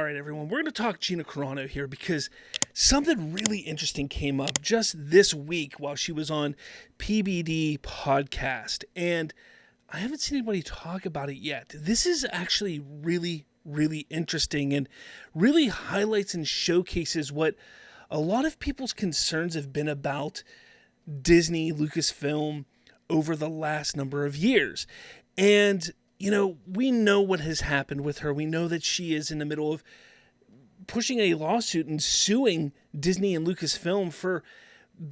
right, everyone, we're going to talk Gina Carano here because something really interesting came up just this week while she was on PBD Podcast, and I haven't seen anybody talk about it yet. This is actually really, really interesting and really highlights and showcases what a lot of people's concerns have been about Disney, LucasFilm over the last number of years. And you know, we know what has happened with her. We know that she is in the middle of pushing a lawsuit and suing Disney and Lucasfilm for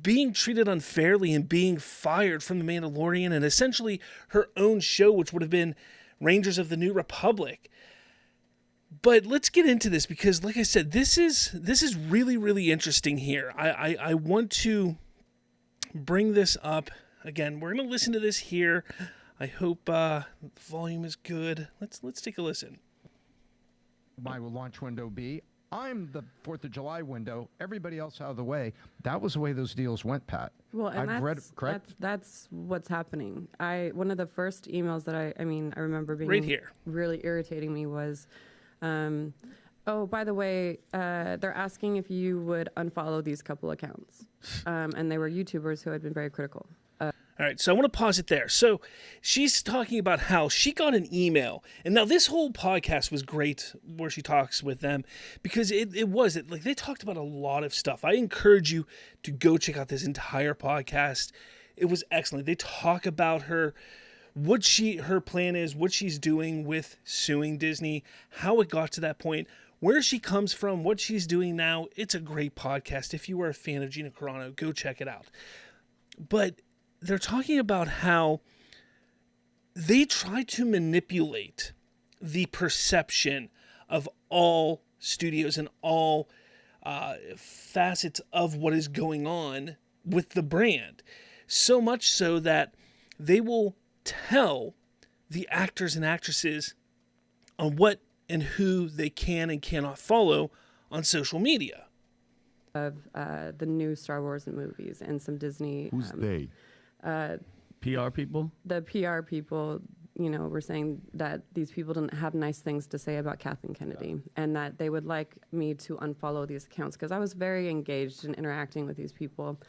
being treated unfairly and being fired from The Mandalorian and essentially her own show, which would have been Rangers of the New Republic. But let's get into this because, like I said, this is really, really interesting here. I want to bring this up. Again, we're going to listen to this here. I hope the volume is good. Let's take a listen. My launch window be. I'm the 4th of July window. Everybody else out of the way. That was the way those deals went, Pat. Well, and that's what's happening. One of the first emails that I remember being right here really irritating me was, oh, by the way, they're asking if you would unfollow these couple accounts, and they were YouTubers who had been very critical. All right, so I want to pause it there. So she's talking about how she got an email, and now this whole podcast was great where she talks with them because they talked about a lot of stuff. I encourage you to go check out this entire podcast. It was excellent. They talk about her plan is, what she's doing with suing Disney, how it got to that point, where she comes from, what she's doing now. It's a great podcast. If you are a fan of Gina Carano, go check it out. But they're talking about how they try to manipulate the perception of all studios and all facets of what is going on with the brand. So much so that they will tell the actors and actresses on what and who they can and cannot follow on social media. Of the new Star Wars movies and some Disney. Who's they? PR people? The PR people, were saying that these people didn't have nice things to say about Kathleen Kennedy and that they would like me to unfollow these accounts because I was very engaged in interacting with these people.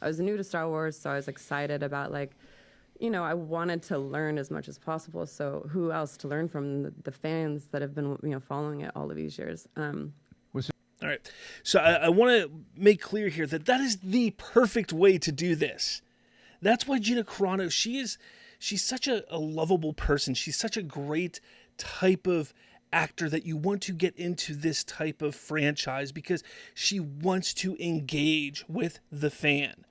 I was new to Star Wars, so I was excited about, I wanted to learn as much as possible. So who else to learn from? The fans that have been, following it all of these years. All right. So I want to make clear here that is the perfect way to do this. That's why Gina Carano, she's such a lovable person. She's such a great type of actor that you want to get into this type of franchise because she wants to engage with the fan.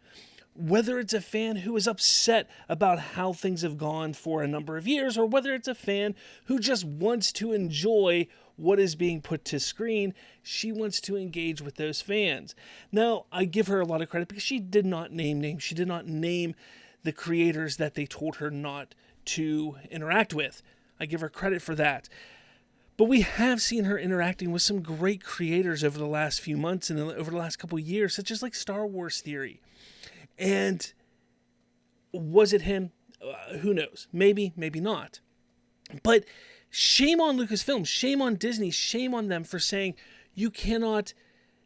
Whether it's a fan who is upset about how things have gone for a number of years, or whether it's a fan who just wants to enjoy what is being put to screen, she wants to engage with those fans. Now, I give her a lot of credit because she did not name names. She did not name the creators that they told her not to interact with. I give her credit for that. But we have seen her interacting with some great creators over the last few months and over the last couple of years, such as Star Wars Theory. And was it him? Who knows? Maybe, maybe not. But shame on Lucasfilm, shame on Disney, shame on them for saying you cannot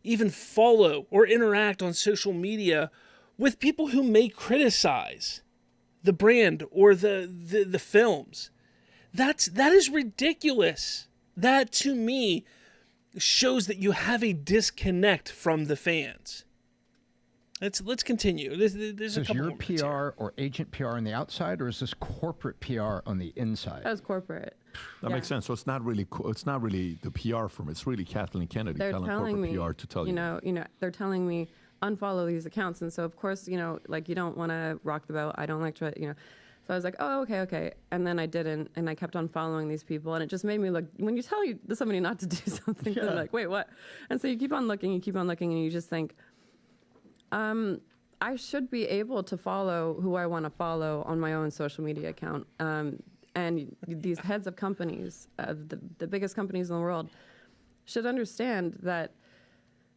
even follow or interact on social media with people who may criticize the brand or the films. That is ridiculous. That, to me, shows that you have a disconnect from the fans. Let's continue. There's a couple more minutes. Is your PR or agent PR on the outside, or is this corporate PR on the inside? That was corporate. That makes sense. So it's not really the PR firm. It's really Kathleen Kennedy telling corporate PR to tell you. They're telling me unfollow these accounts, and so of course, you don't want to rock the boat. I don't like to, So I was like, oh, okay. And then I didn't, and I kept on following these people, and it just made me look. When you tell somebody not to do something, they're like, wait, what? And so you keep on looking, and you just think, I should be able to follow who I want to follow on my own social media account. And these heads of companies, the biggest companies in the world, should understand that,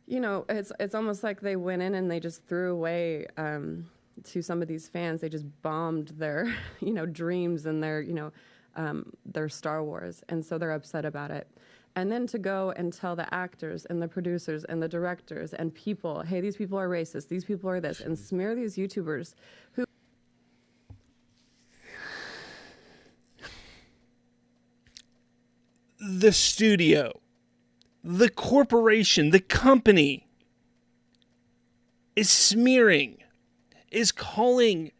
it's almost like they went in and they just threw away to some of these fans. They just bombed their, dreams and their Star Wars. And so they're upset about it. And then to go and tell the actors and the producers and the directors and people, hey, these people are racist, these people are this, and smear these YouTubers who... The studio, the corporation, the company is smearing, is calling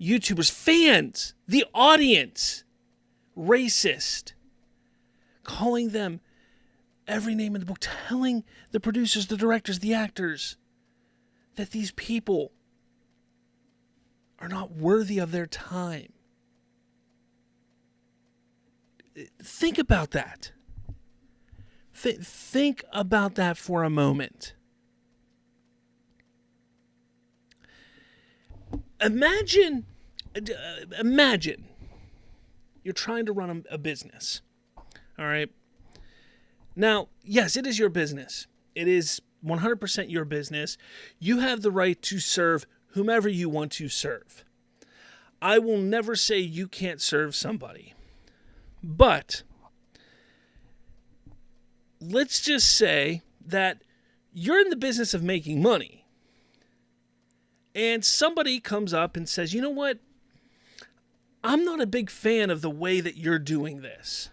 YouTubers, fans, the audience, racist, calling them every name in the book, telling the producers, the directors, the actors that these people are not worthy of their time. Think about that. Think about that for a moment. Imagine you're trying to run a business. All right. Now, yes, it is your business. It is 100% your business. You have the right to serve whomever you want to serve. I will never say you can't serve somebody. But let's just say that you're in the business of making money. And somebody comes up and says, you know what? I'm not a big fan of the way that you're doing this.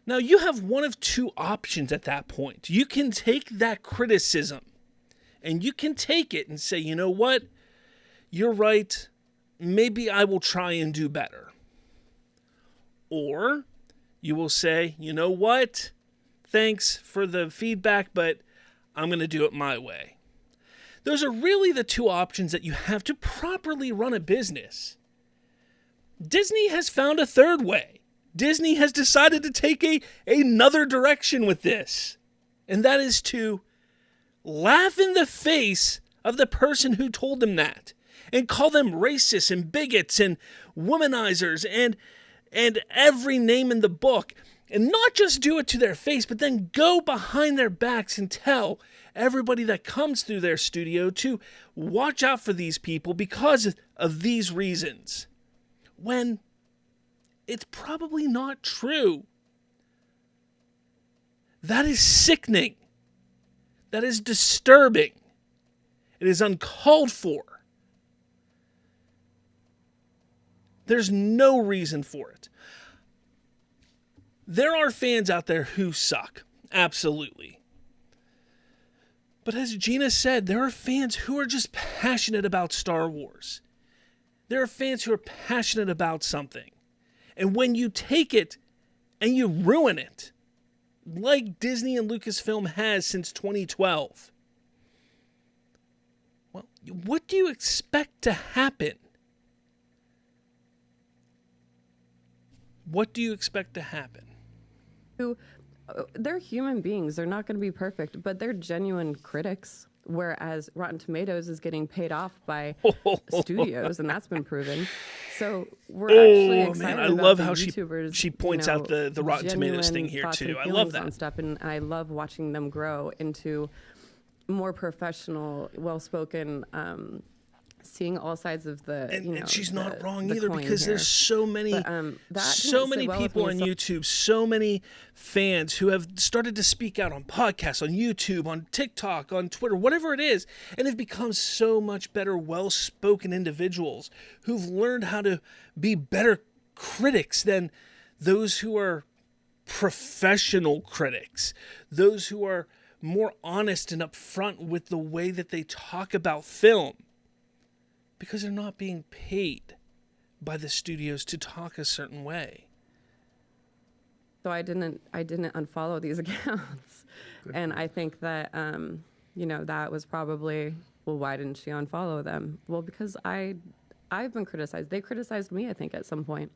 Now, you have one of two options at that point. You can take that criticism and you can take it and say, you know what? You're right. Maybe I will try and do better. Or you will say, you know what? Thanks for the feedback, but I'm going to do it my way. Those are really the two options that you have to properly run a business. Disney has found a third way. Disney has decided to take another direction with this. And that is to laugh in the face of the person who told them that. And call them racists and bigots and womanizers and every name in the book. And not just do it to their face, but then go behind their backs and tell everybody that comes through their studio to watch out for these people because of these reasons. When it's probably not true. That is sickening. That is disturbing. It is uncalled for. There's no reason for it. There are fans out there who suck. Absolutely. But as Gina said, there are fans who are just passionate about Star Wars. There are fans who are passionate about something. And when you take it and you ruin it, like Disney and LucasFilm has since 2012, well, what do you expect to happen? What do you expect to happen? They're human beings. They're not going to be perfect, but they're genuine critics. Whereas Rotten Tomatoes is getting paid off by studios, and that's been proven. So we're actually excited I about love the how YouTubers, she points out the Rotten Tomatoes thing here too. I love that. And stuff, and I love watching them grow into more professional, well-spoken, seeing all sides of the. And she's not wrong either, because there's so many people on YouTube, so many fans who have started to speak out on podcasts, on YouTube, on TikTok, on Twitter, whatever it is, and have become so much better, well-spoken individuals who've learned how to be better critics than those who are professional critics, those who are more honest and upfront with the way that they talk about film. Because they're not being paid by the studios to talk a certain way. So I didn't unfollow these accounts. And I think that, that was probably, well, why didn't she unfollow them? Well, because I've been criticized. They criticized me, I think, at some point.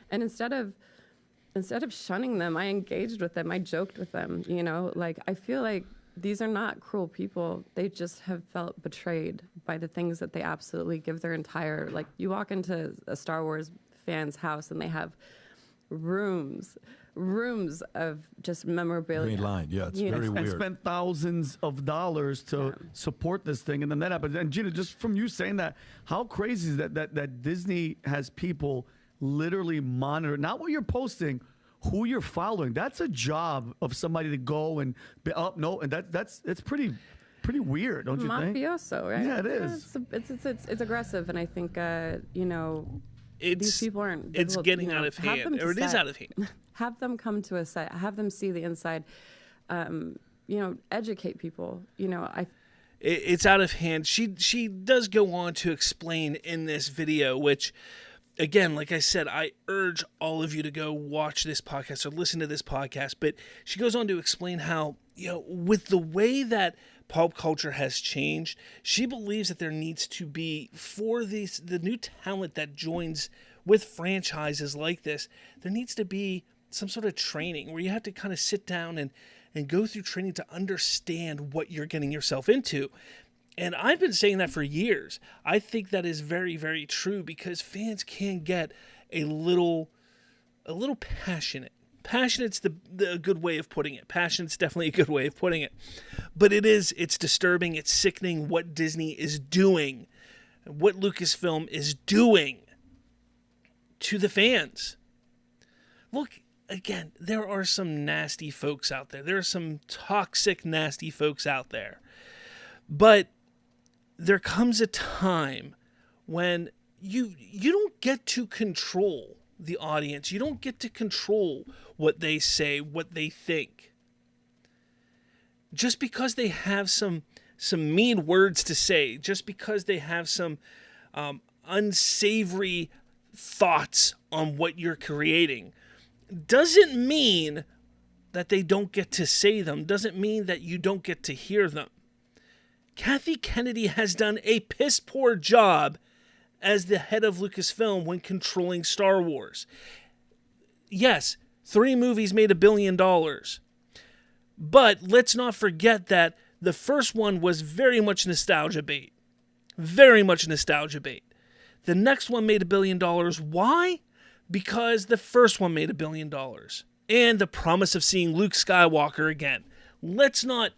And instead of shunning them, I engaged with them. I joked with them, I feel like these are not cruel people. They just have felt betrayed by the things that they absolutely give their entire, you walk into a Star Wars fan's house and they have rooms of just memorabilia. Green line, yeah, it's very weird. And spent thousands of dollars to support this thing, and then that happens. And Gina, just from you saying that, how crazy is that Disney has people literally monitor not what you're posting, who you're following. That's a job of somebody to go and be, and it's pretty weird, don't you think? Mafioso, right? Yeah, it is. It's aggressive, and I think these people aren't. It's getting out of hand, or it is out of hand. Have them come to a set. Have them see the inside. Educate people. It's out of hand. She does go on to explain in this video, which, again, like I said, I urge all of you to go watch this podcast or listen to this podcast. But she goes on to explain how, with the way that pop culture has changed, she believes that there needs to be, for the new talent that joins with franchises like this, there needs to be some sort of training where you have to kind of sit down and go through training to understand what you're getting yourself into. And I've been saying that for years. I think that is very, very true, because fans can get a little passionate. Passionate's the good way of putting it. Passionate's definitely a good way of putting it. But it's disturbing, it's sickening what Disney is doing, what Lucasfilm is doing to the fans. Look, again, there are some nasty folks out there. There are some toxic, nasty folks out there. But there comes a time when you don't get to control the audience. You don't get to control what they say, what they think. Just because they have some mean words to say, just because they have some unsavory thoughts on what you're creating, doesn't mean that they don't get to say them, doesn't mean that you don't get to hear them. Kathy Kennedy has done a piss poor job as the head of Lucasfilm when controlling Star Wars. Yes, 3 movies made $1 billion. But let's not forget that the first one was very much nostalgia bait. Very much nostalgia bait. The next one made $1 billion. Why? Because the first one made $1 billion. And the promise of seeing Luke Skywalker again. Let's not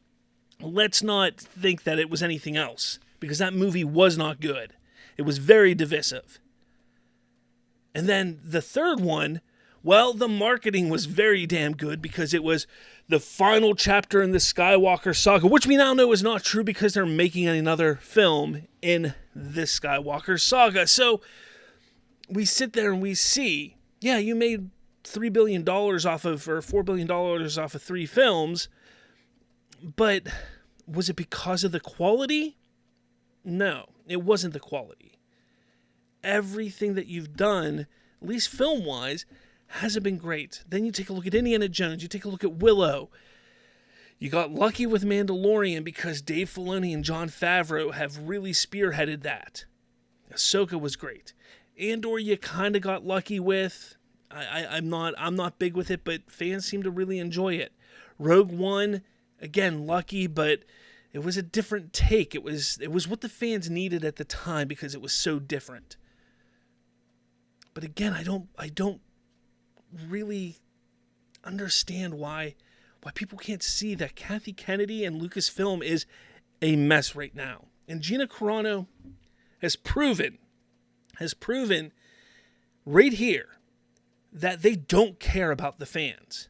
think that it was anything else, because that movie was not good. It was very divisive. And then the third one, well, the marketing was very damn good, because it was the final chapter in the Skywalker saga, which we now know is not true because they're making another film in the Skywalker saga. So we sit there and we see, yeah, you made $3 billion off of, or $4 billion off of 3 films, but was it because of the quality? No, it wasn't the quality. Everything that you've done, at least film-wise, hasn't been great. Then you take a look at Indiana Jones, you take a look at Willow. You got lucky with Mandalorian because Dave Filoni and Jon Favreau have really spearheaded that. Ahsoka was great. Andor you kind of got lucky with. I'm not big with it, but fans seem to really enjoy it. Rogue One, again, lucky, but it was a different take. It was what the fans needed at the time because it was so different. But again, I don't really understand why people can't see that Kathy Kennedy and Lucasfilm is a mess right now. And Gina Carano has proven right here that they don't care about the fans.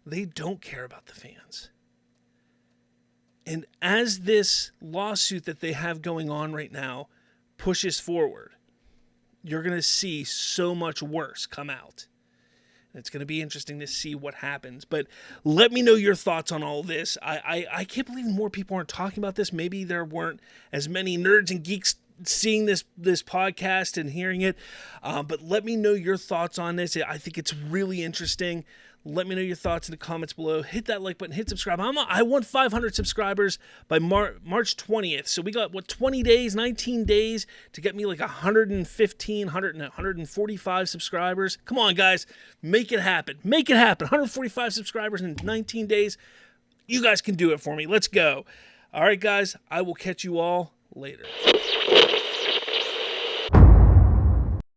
They don't care about the fans. And as this lawsuit that they have going on right now pushes forward, you're going to see so much worse come out. It's going to be interesting to see what happens. But let me know your thoughts on all this. I can't believe more people aren't talking about this. Maybe there weren't as many nerds and geeks seeing this podcast and hearing it. But let me know your thoughts on this. I think it's really interesting. Let me know your thoughts in the comments below. Hit that like button, hit subscribe. I want 500 subscribers by March 20th. So we got, 20 days, 19 days to get me like 145 subscribers. Come on, guys. Make it happen. Make it happen. 145 subscribers in 19 days. You guys can do it for me. Let's go. All right, guys. I will catch you all later.